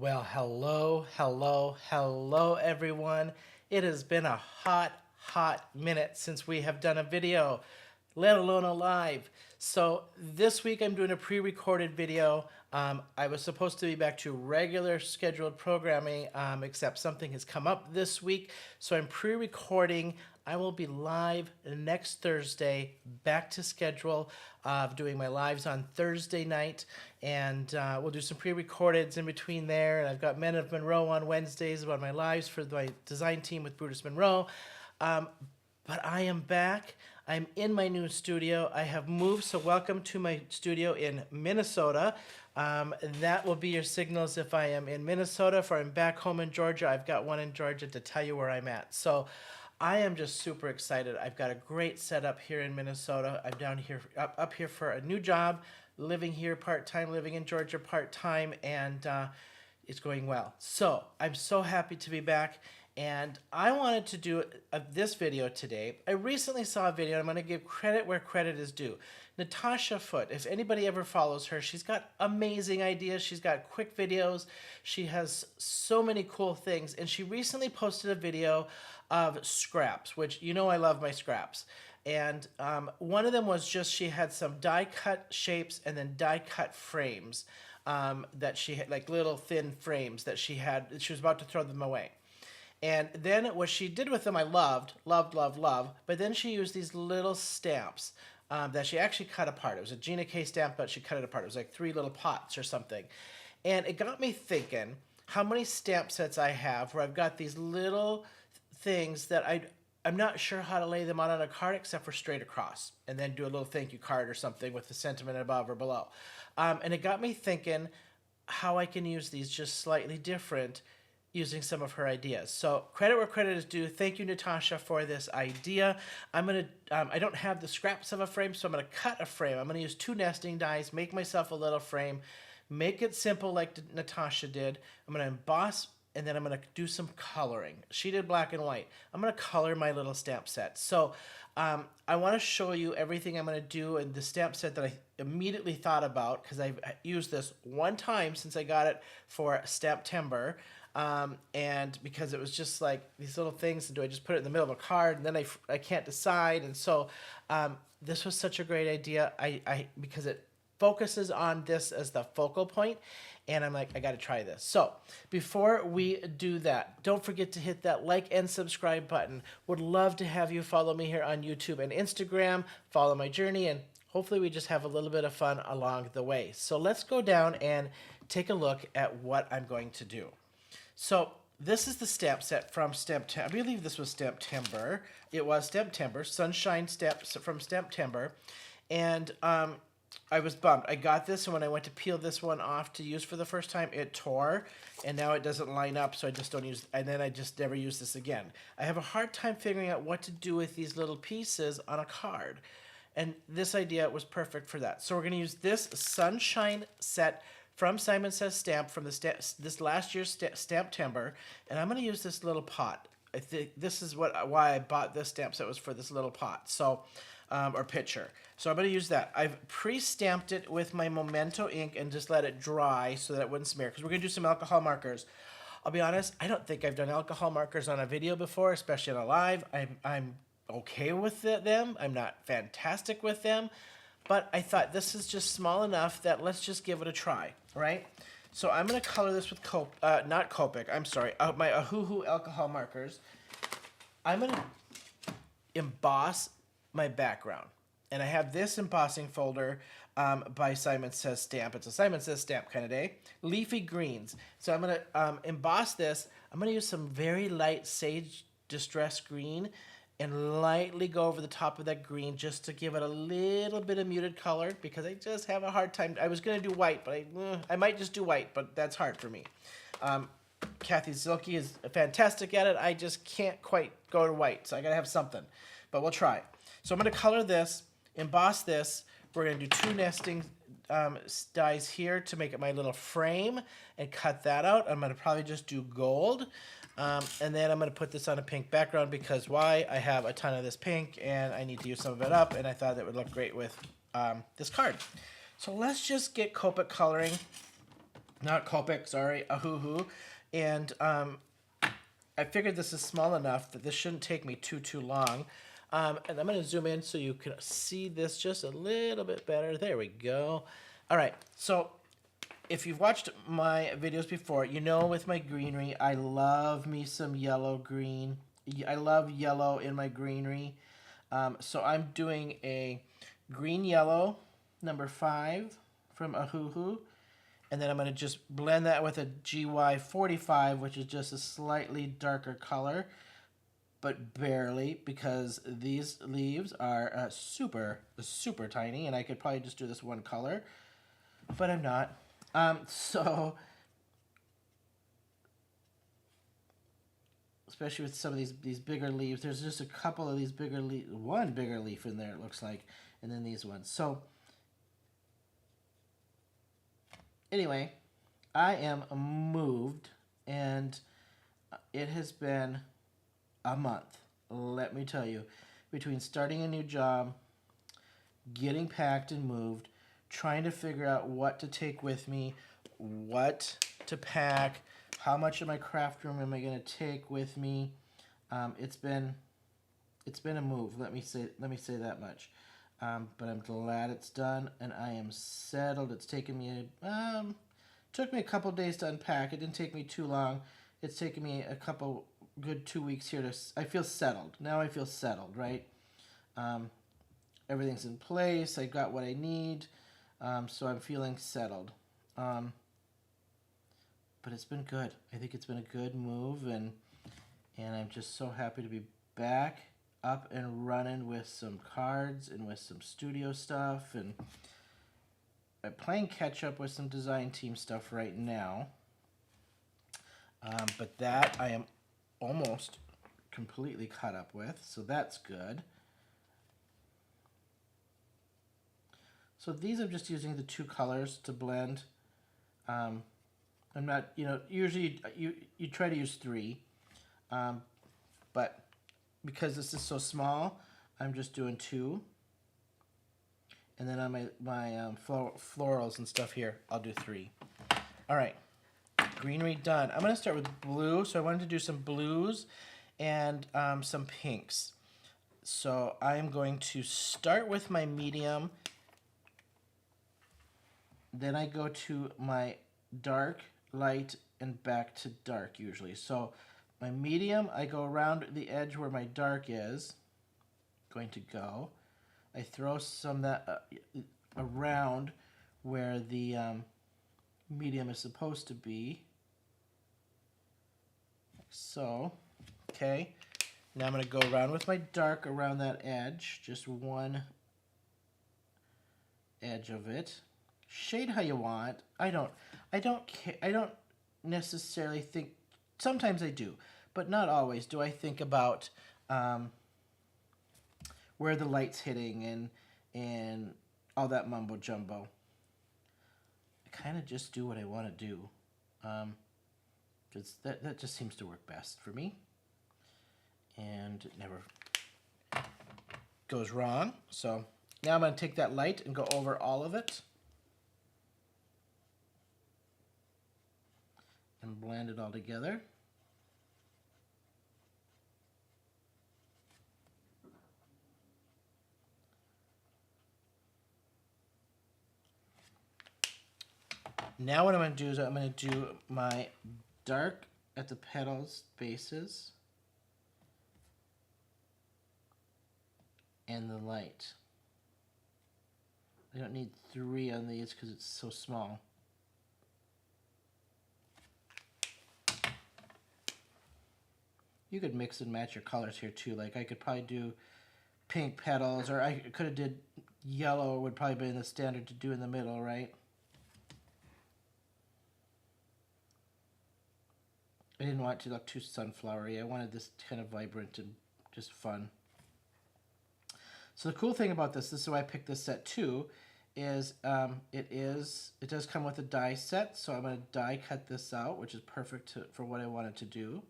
Well, hello, everyone. It has been a hot minute since we have done a video, let alone a live. So this week I'm doing a pre-recorded video. I was supposed to be back to regular scheduled programming, except something has come up this week. So I'm pre-recording. I will be live next Thursday, back to schedule of doing my lives on Thursday night, and we'll do some pre-recordeds in between there. And I've got Men of Monroe on Wednesdays about my lives for my design team with Brutus Monroe. But I am back. I'm in my new studio. I have moved, so welcome to my studio in Minnesota. That will be your signals if I am in Minnesota. If I'm back home in Georgia, I've got one in Georgia to tell you where I'm at. So I am just super excited. I've got a great setup here in Minnesota. I'm down here, up here for a new job, living here part-time, living in Georgia part-time, and it's going well. So I'm so happy to be back. And I wanted to do this video today. I recently saw a video, and I'm going to give credit where credit is due. Natasha Foote, if anybody ever follows her, she's got amazing ideas. She's got quick videos. She has so many cool things. And she recently posted a video of scraps, which you know I love my scraps. And one of them was just she had some die-cut shapes and then die-cut frames that she had, like little thin frames that she had. She was about to throw them away. And then what she did with them, I loved. But then she used these little stamps that she actually cut apart. It was a Gina K stamp, but she cut it apart. It was like 3 little pots or something. And it got me thinking how many stamp sets I have where I've got these little things that I'm not sure how to lay them out on a card except for straight across. And then do a little thank you card or something with the sentiment above or below. And it got me thinking how I can use these just slightly different using some of her ideas. So credit where credit is due. Thank you, Natasha, for this idea. I don't have the scraps of a frame, so I'm gonna cut a frame. I'm gonna use 2 nesting dies, make myself a little frame, make it simple like Natasha did. I'm gonna emboss, and then I'm gonna do some coloring. She did black and white. I'm gonna color my little stamp set. So I wanna show you everything I'm gonna do in the stamp set that I immediately thought about, because I've used this one time since I got it for Stamptember. And because it was just like these little things, and do I just put it in the middle of a card, and then I can't decide. And so this was such a great idea. Because it focuses on this as the focal point, and I'm like, I got to try this. So before we do that, don't forget to hit that like and subscribe button. Would love to have you follow me here on YouTube and Instagram, follow my journey, and hopefully we just have a little bit of fun along the way. So let's go down and take a look at what I'm going to do. So this is the stamp set from Stamptember. I believe this was Stamptember. It was Stamptember, Sunshine Stamps from Stamptember. And I was bummed. I got this, and when I went to peel this one off to use for the first time, it tore, and now it doesn't line up, so I just don't use, and then I just never use this again. I have a hard time figuring out what to do with these little pieces on a card, and this idea was perfect for that. So we're going to use this Sunshine set from Simon Says Stamp from this last year's Stamptember, and I'm going to use this little pot. I think this is why I bought this stamp set, was for this little pot, so or pitcher. So I'm going to use that. I've pre-stamped it with my Memento ink and just let it dry so that it wouldn't smear, because we're going to do some alcohol markers. I'll be honest, I don't think I've done alcohol markers on a video before, especially on a live. I'm okay with them. I'm not fantastic with them. But I thought this is just small enough that let's just give it a try, right? So I'm going to color this with not Copic, I'm sorry, my Ahuhu alcohol markers. I'm going to emboss my background. And I have this embossing folder by Simon Says Stamp. It's a Simon Says Stamp kind of day. Leafy greens. So I'm going to emboss this. I'm going to use some very light Sage Distress Green and lightly go over the top of that green just to give it a little bit of muted color, because I just have a hard time. I was going to do white, but I might just do white, but that's hard for me. Kathy Zilke is fantastic at it. I just can't quite go to white, so I got to have something. But we'll try. So I'm going to color this, emboss this. We're going to do 2 nesting dies here to make it my little frame and cut that out. I'm going to probably just do gold. And then I'm going to put this on a pink background, because why? I have a ton of this pink and I need to use some of it up, and I thought it would look great with this card. So let's just get Copic coloring not Copic, sorry, Ahuhu. And I figured this is small enough that this shouldn't take me too long. And I'm going to zoom in so you can see this just a little bit better. There we go. All right, so if you've watched my videos before, you know with my greenery, I love me some yellow green. I love yellow in my greenery. So I'm doing a green yellow number 5 from Ahuhu. And then I'm going to just blend that with a GY45, which is just a slightly darker color, but barely, because these leaves are super tiny, and I could probably just do this one color, but I'm not. So, especially with some of these bigger leaves, there's just a couple of these bigger leaves, one bigger leaf in there, it looks like, and then these ones. So, anyway, I am moved, and it has been a month, let me tell you, between starting a new job, getting packed and moved, trying to figure out what to take with me, what to pack, how much of my craft room am I going to take with me. It's been a move. Let me say that much. But I'm glad it's done, and I am settled. It's taken me took me a couple days to unpack. It didn't take me too long. It's taken me a couple good 2 weeks here to. I feel settled now. I feel settled, right? Everything's in place. I got what I need, so I'm feeling settled. But it's been good. I think it's been a good move, and I'm just so happy to be back up and running with some cards and with some studio stuff, and I'm playing catch up with some design team stuff right now. But that I am almost completely caught up with, so that's good. So these I'm just using the 2 colors to blend. I'm not, usually you try to use 3, but because this is so small, I'm just doing 2. And then on my florals and stuff here, I'll do 3. All right, greenery done. I'm going to start with blue. So I wanted to do some blues and some pinks. So I'm going to start with my medium. Then I go to my dark, light, and back to dark usually. So my medium, I go around the edge where my dark is going to go. I throw some that around where the medium is supposed to be. Like so. Okay. Now I'm going to go around with my dark around that edge. Just one edge of it. Shade how you want. I don't care. I don't necessarily think. Sometimes I do, but not always. Do I think about where the light's hitting and all that mumbo jumbo. I kind of just do what I want to do, because that just seems to work best for me, and it never goes wrong. So now I'm going to take that light and go over all of it and blend it all together. Now what I'm going to do is I'm going to do my dark at the petals bases and the light. I don't need 3 on these because it's so small. You could mix and match your colors here too. Like I could probably do pink petals, or I could have did yellow would probably be the standard to do in the middle, right? I didn't want it to look too sunflowery. I wanted this kind of vibrant and just fun. So the cool thing about this is why I picked this set too, is it does come with a die set, so I'm going to die cut this out, which is perfect for what I wanted to do.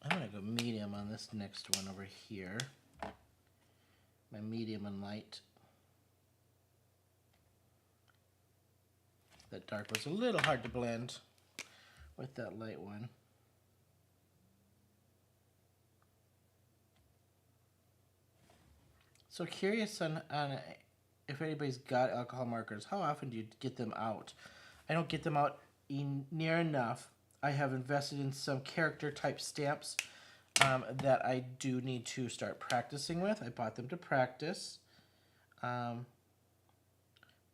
I'm going to go medium on this next one over here. My medium and light. That dark was a little hard to blend with that light one. So curious on if anybody's got alcohol markers, how often do you get them out? I don't get them out near enough. I have invested in some character type stamps that I do need to start practicing with. I bought them to practice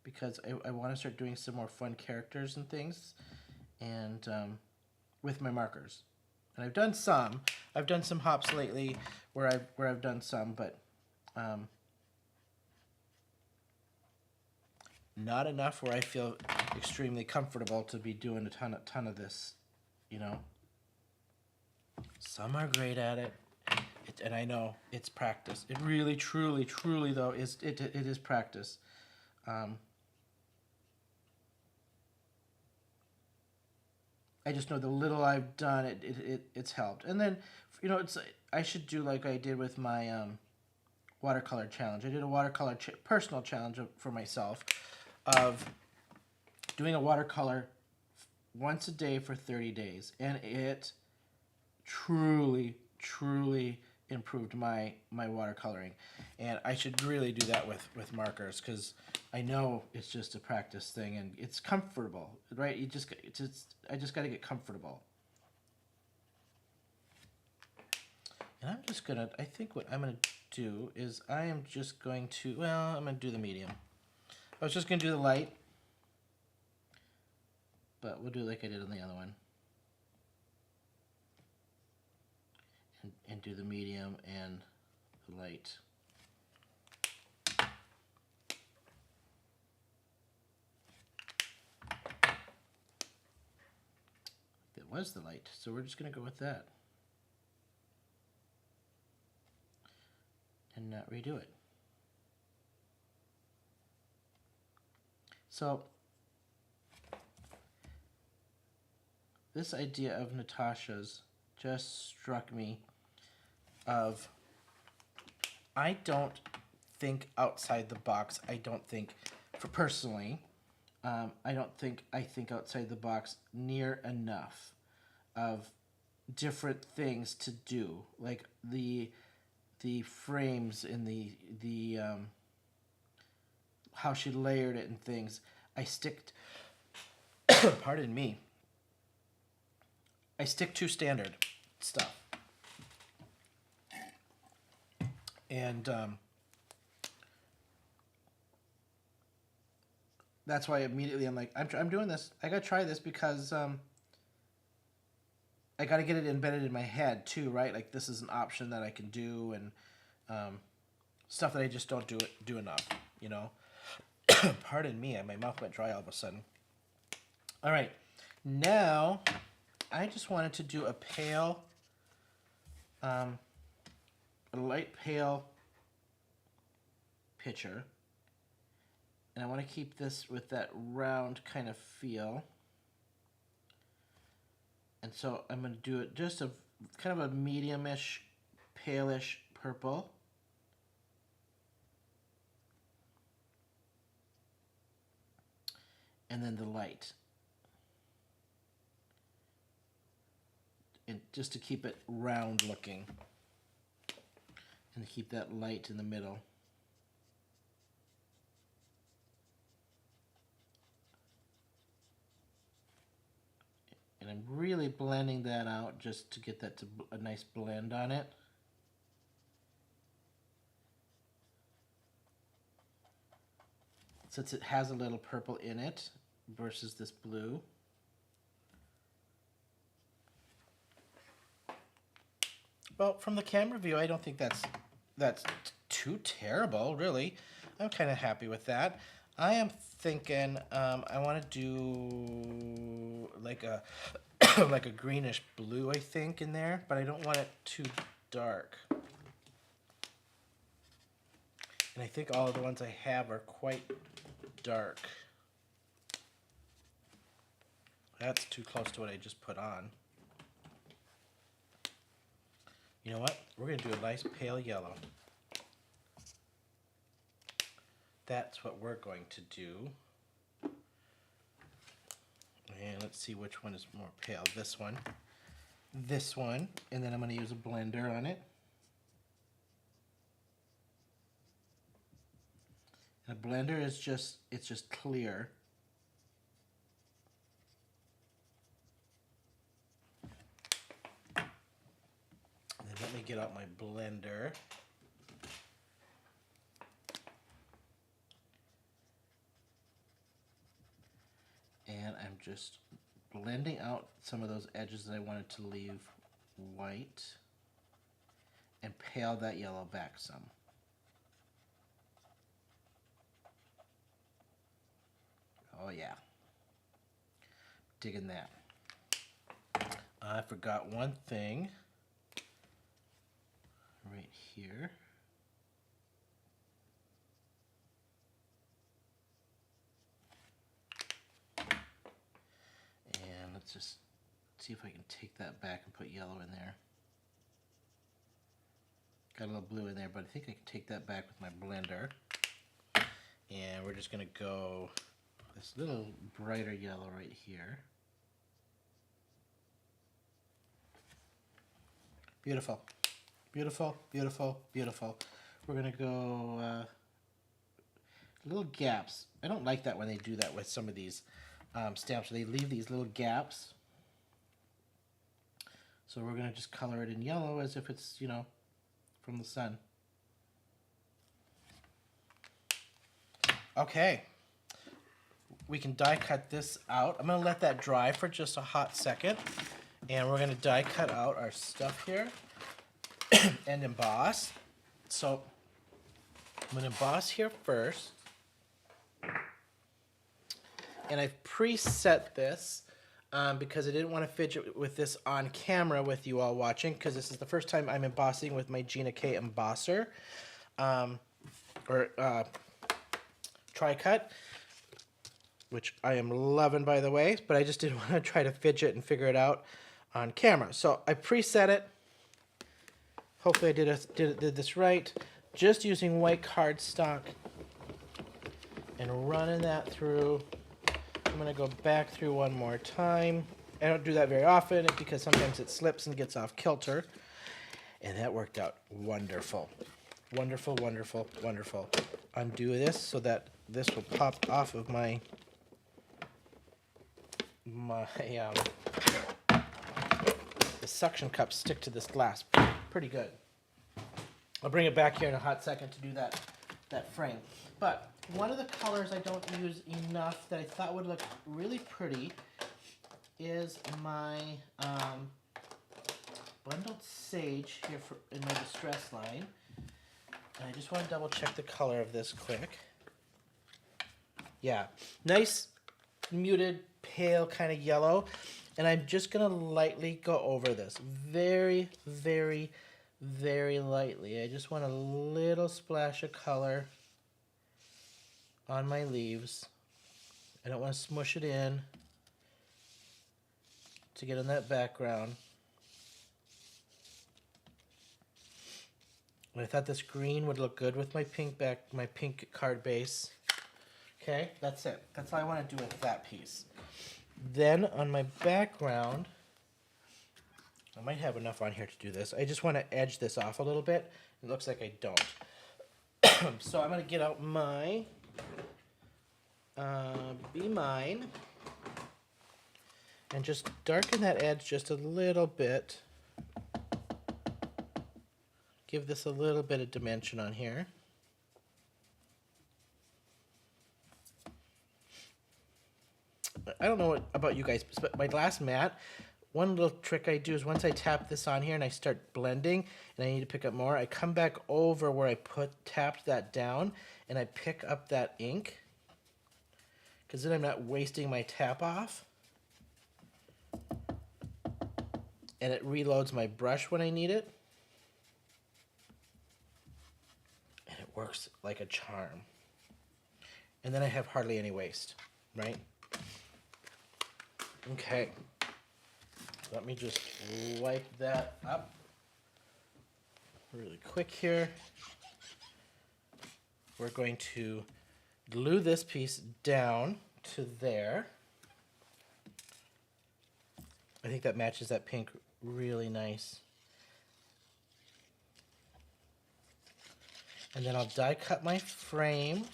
because I want to start doing some more fun characters and things, and with my markers. And I've done some. I've done some hops lately where I've done some, but not enough where I feel extremely comfortable to be doing a ton of this, you know. Some are great at it, and I know it's practice. It really, truly, though, it is practice. I just know the little I've done, it's helped. And then, you know, I should do like I did with my watercolor challenge. I did a watercolor personal challenge for myself of doing a watercolor once a day for 30 days, and it truly improved my watercoloring. And I should really do that with markers, because I know it's just a practice thing, and it's comfortable, right? I just got to get comfortable. And I'm just gonna, I think what I'm gonna do is I am just going to, well, I'm gonna do the medium. I was just gonna do the light, but we'll do like I did on the other one. And do the medium and the light. That was the light, so we're just gonna go with that. And not redo it. So this idea of Natasha's just struck me of, I don't think outside the box. I don't think, personally, I don't think I think outside the box near enough of different things to do, like the frames and the how she layered it and things. I stick pardon me. I stick to standard stuff. And that's why immediately I'm like, I'm doing this. I gotta try this because I gotta get it embedded in my head too, right? Like, this is an option that I can do, and stuff that I just don't do enough, you know. Pardon me, my mouth went dry all of a sudden. All right, now I just wanted to do a pale, a light pale picture, and I want to keep this with that round kind of feel. And so I'm going to do it just a kind of a medium-ish, palish purple. And then the light. And just to keep it round looking. And keep that light in the middle. And I'm really blending that out just to get that to a nice blend on it. Since it has a little purple in it versus this blue. Well, from the camera view, I don't think that's too terrible, really. I'm kind of happy with that. I am thinking I want to do like a like a greenish blue, I think, in there, but I don't want it too dark. And I think all of the ones I have are quite dark. That's too close to what I just put on. You know what? We're going to do a nice pale yellow. that's what we're going to do. And let's see which one is more pale. This one, and then I'm going to use a blender on it. And a blender is it's just clear. And then let me get out my blender. And I'm just blending out some of those edges that I wanted to leave white and pale that yellow back some. Oh yeah, digging that. I forgot one thing right here. And let's just see if I can take that back and put yellow in there. Got a little blue in there, but I think I can take that back with my blender. And we're just going to go this little brighter yellow right here. Beautiful. Beautiful, beautiful, beautiful. We're going to go little gaps. I don't like that when they do that with some of these stamps. They leave these little gaps. So we're going to just color it in yellow as if it's, you know, from the sun. Okay. We can die cut this out. I'm going to let that dry for just a hot second. And we're going to die cut out our stuff here and emboss. So I'm going to emboss here first. And I've preset this because I didn't want to fidget with this on camera with you all watching, because this is the first time I'm embossing with my Gina K embosser, tri-cut, which I am loving, by the way, but I just didn't want to try to fidget and figure it out on camera. So I preset it. Hopefully I did this right. Just using white cardstock and running that through. I'm going to go back through one more time. I don't do that very often because sometimes it slips and gets off kilter. And that worked out wonderful. Wonderful, wonderful, wonderful. Undo this so that this will pop off of the suction cups stick to this glass pretty good. I'll bring it back here in a hot second to do that frame. But one of the colors I don't use enough that I thought would look really pretty is my Blended Sage here in my distress line. And I just want to double check the color of this quick. Yeah, nice muted pale kind of yellow. And I'm just going to lightly go over this. Very, very, very lightly. I just want a little splash of color on my leaves. I don't want to smush it in to get on that background. And I thought this green would look good with my pink card base. Okay, that's it. That's all I want to do with that piece. Then on my background, I might have enough on here to do this. I just want to edge this off a little bit. It looks like I don't. So I'm going to get out my Be Mine and just darken that edge just a little bit. Give this a little bit of dimension on here. I don't know about you guys, but my glass mat, one little trick I do is once I tap this on here and I start blending and I need to pick up more, I come back over where I tapped that down and I pick up that ink, because then I'm not wasting my tap off. And it reloads my brush when I need it. And it works like a charm. And then I have hardly any waste, right? Okay. Let me just wipe that up really quick here. We're going to glue this piece down to there. I think that matches that pink really nice. And then I'll die cut my frame.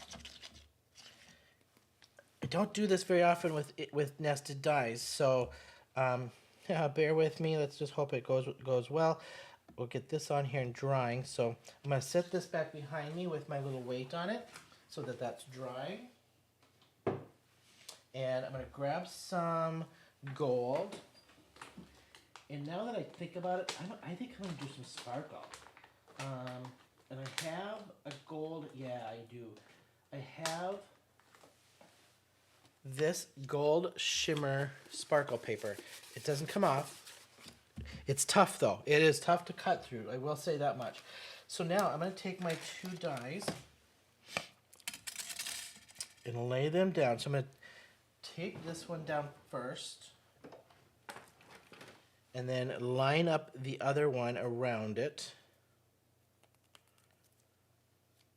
I don't do this very often with nested dies, so yeah, bear with me. Let's just hope it goes well. We'll get this on here and drying. So I'm going to set this back behind me with my little weight on it so that that's drying. And I'm going to grab some gold. And now that I think about it, I think I'm going to do some sparkle. And I have a gold, yeah, I do. I have this gold shimmer sparkle paper. It doesn't come off. It's tough though. It is tough to cut through. I will say that much. So now I'm going to take my 2 dies and lay them down. So I'm going to take this one down first and then line up the other one around it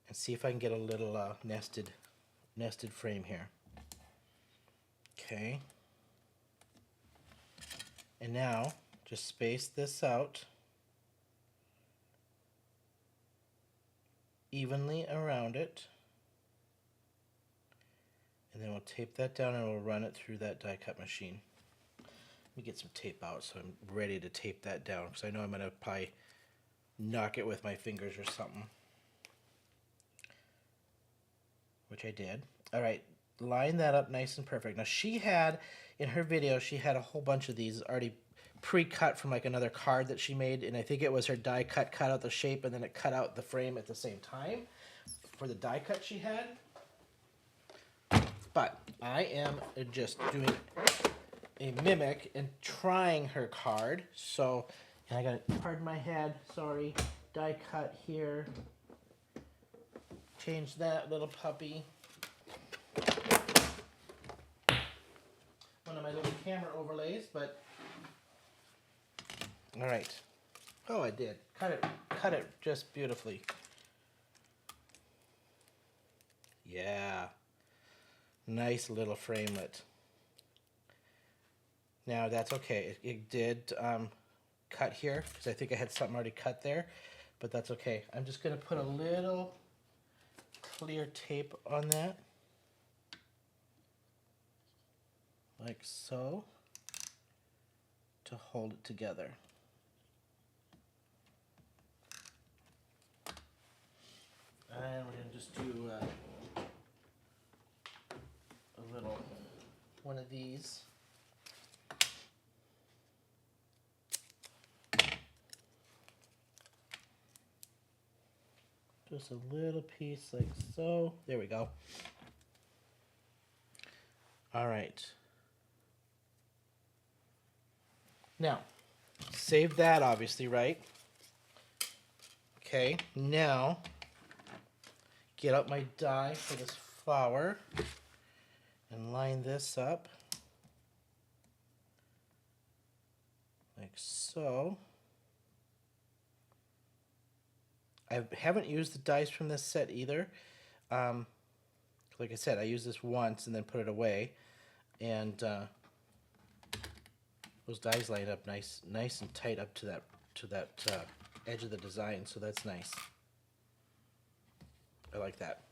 and see if I can get a little nested frame here. Okay. And now just space this out evenly around it. And then we'll tape that down and we'll run it through that die cut machine. Let me get some tape out so I'm ready to tape that down because I know I'm going to probably knock it with my fingers or something. Which I did. All right, line that up nice and perfect. Now she had, in her video, she had a whole bunch of these already pre-cut from like another card that she made, and I think it was her die cut out the shape and then it cut out the frame at the same time for the die cut she had. But I am just doing a mimic and trying her card. So, and I got to, pardon my head, sorry, die cut here. Change that little puppy. One of my little camera overlays, but all right. Oh, I did. Cut it just beautifully. Yeah. Nice little framelit. Now that's okay. It did cut here because I think I had something already cut there, but that's okay. I'm just going to put a little clear tape on that, like so, to hold it together. And we're going to just do a little one of these. Just a little piece like so. There we go. All right. Now, save that obviously, right? Okay, now get out my die for this flower and line this up like so. I haven't used the dies from this set either. Like I said, I used this once and then put it away, and those dies line up nice and tight up to that edge of the design. So that's nice. I like that.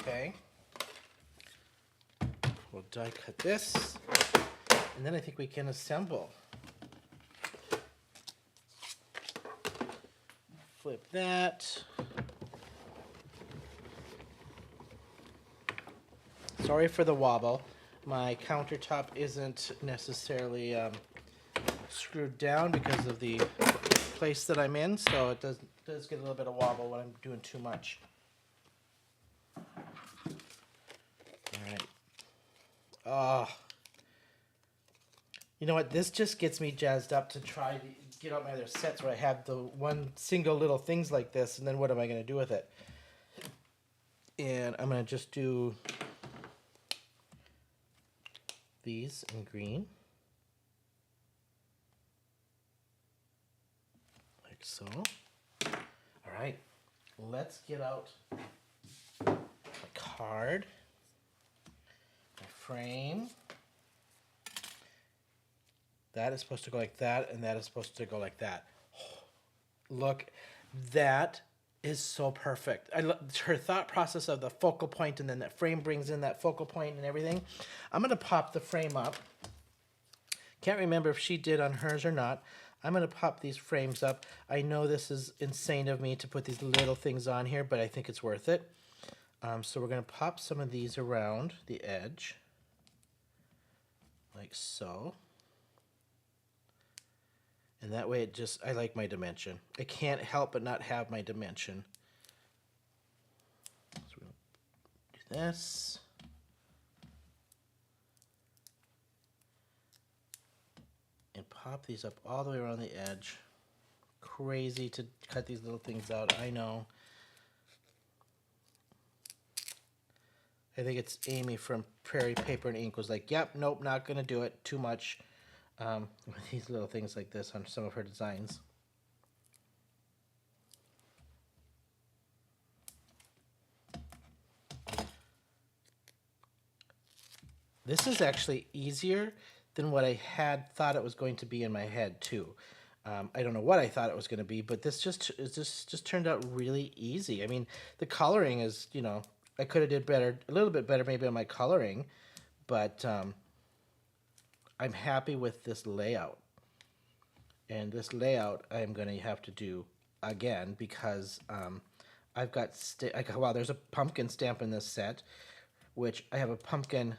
Okay, we'll die cut this, and then I think we can assemble. Flip that. Sorry for the wobble. My countertop isn't necessarily screwed down because of the place that I'm in, so it does get a little bit of wobble when I'm doing too much. Alright. Oh. You know what? This just gets me jazzed up to try to get out my other sets where I have the one single little things like this, and then what am I going to do with it? And I'm going to just do these in green. Like so. All right. Let's get out card, my frame. That is supposed to go like that, and that is supposed to go like that. Look, that is so perfect. Her thought process of the focal point, and then that frame brings in that focal point and everything. I'm going to pop the frame up. Can't remember if she did on hers or not. I'm going to pop these frames up. I know this is insane of me to put these little things on here, but I think it's worth it. So we're going to pop some of these around the edge, like so. And that way I like my dimension. I can't help but not have my dimension. So we're going to do this. And pop these up all the way around the edge. Crazy to cut these little things out, I know. I think it's Amy from Prairie Paper and Ink was like, yep, nope, not going to do it. Too much. These little things like this on some of her designs. This is actually easier than what I had thought it was going to be in my head too. I don't know what I thought it was going to be, but this just turned out really easy. I mean, the coloring is, you know, I could have did better, a little bit better maybe on my coloring, but I'm happy with this layout. And this layout I'm going to have to do again because I've got, wow, there's a pumpkin stamp in this set, which I have a pumpkin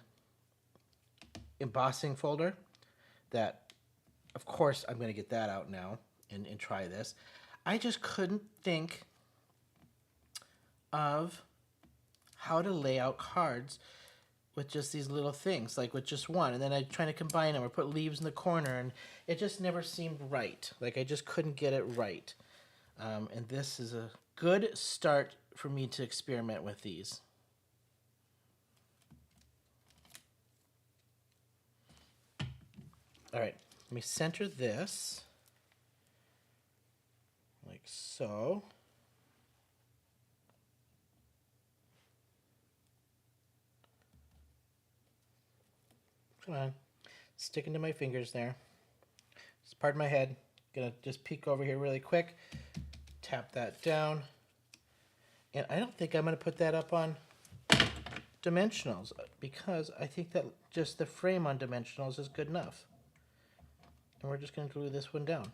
embossing folder that, of course, I'm going to get that out now and try this. I just couldn't think of how to lay out cards with just these little things, like with just one, and then I'm trying to combine them or put leaves in the corner, and it just never seemed right. Like I just couldn't get it right. And this is a good start for me to experiment with these. All right, let me center this like so. Come on, sticking to my fingers there. Just pardon my head. Gonna just peek over here really quick. Tap that down. And I don't think I'm gonna put that up on dimensionals because I think that just the frame on dimensionals is good enough. And we're just gonna glue this one down.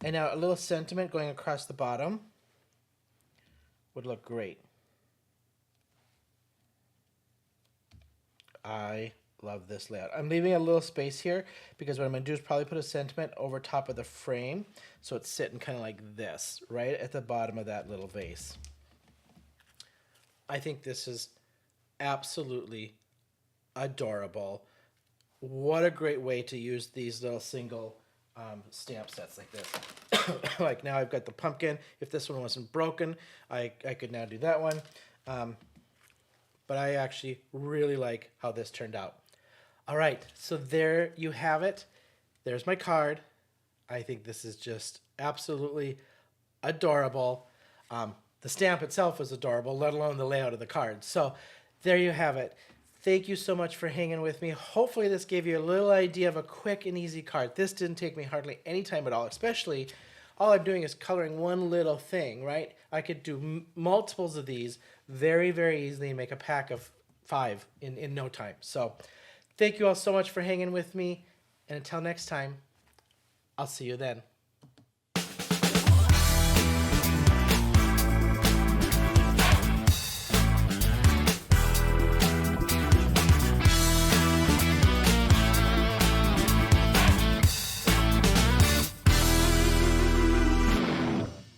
And now a little sentiment going across the bottom would look great. I love this layout. I'm leaving a little space here because what I'm going to do is probably put a sentiment over top of the frame so it's sitting kind of like this, right at the bottom of that little vase. I think this is absolutely adorable. What a great way to use these little single stamp sets like this. Like now I've got the pumpkin. If this one wasn't broken, I could now do that one. But I actually really like how this turned out. All right, so there you have it. There's my card. I think this is just absolutely adorable. The stamp itself is adorable, let alone the layout of the card. So there you have it. Thank you so much for hanging with me. Hopefully this gave you a little idea of a quick and easy card. This didn't take me hardly any time at all, especially all I'm doing is coloring one little thing, right? I could do multiples of these very, very easily and make a pack of 5 in no time. So thank you all so much for hanging with me. And until next time, I'll see you then.